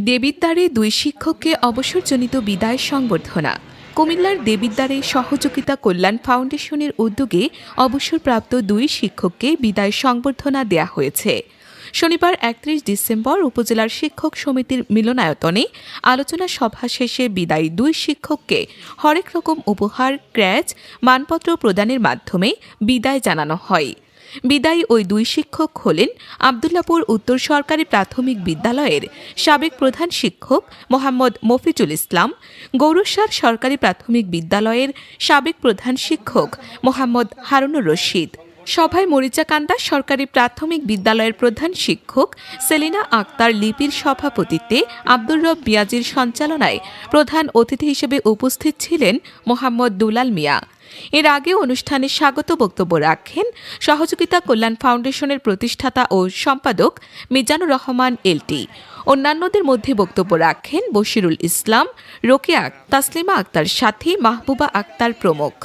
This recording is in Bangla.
দেবিদ্বারে দুই শিক্ষককে অবসরজনিত বিদায় সংবর্ধনা। কুমিল্লার দেবিদ্বারে সহযোগিতা কল্যাণ ফাউন্ডেশনের উদ্যোগে অবসরপ্রাপ্ত দুই শিক্ষককে বিদায় সংবর্ধনা দেয়া হয়েছে। শনিবার ৩১ ডিসেম্বর উপজেলার শিক্ষক সমিতির মিলনায়তনে আলোচনা সভা শেষে বিদায়ী দুই শিক্ষককে হরেক রকম উপহার, ক্র্যাচ, মানপত্র প্রদানের মাধ্যমে বিদায় জানানো হয়। বিদায়ী ওই দুই শিক্ষক হলেন আবদুল্লাপুর উত্তর সরকারি প্রাথমিক বিদ্যালয়ের সাবেক প্রধান শিক্ষক মোহাম্মদ মফিজুল ইসলাম, গৌরসার সরকারি প্রাথমিক বিদ্যালয়ের সাবেক প্রধান শিক্ষক মোহাম্মদ হারুনুর রশিদ। সভায় মরিচাকান্দা সরকারি প্রাথমিক বিদ্যালয়ের প্রধান শিক্ষক সেলিনা আক্তার লিপির সভাপতিত্বে আব্দুর রব বিয়াজির সঞ্চালনায় প্রধান অতিথি হিসেবে উপস্থিত ছিলেন মোহাম্মদ দুলাল মিয়া। এর আগে অনুষ্ঠানে স্বাগত বক্তব্য রাখেন সহযোগিতা কল্যাণ ফাউন্ডেশনের প্রতিষ্ঠাতা ও সম্পাদক মিজানুর রহমান এলটি। অন্যান্যদের মধ্যে বক্তব্য রাখেন বশিরুল ইসলাম, রোকেয়া, তাসলিমা আক্তার সাথী, মাহবুবা আক্তার প্রমুখ।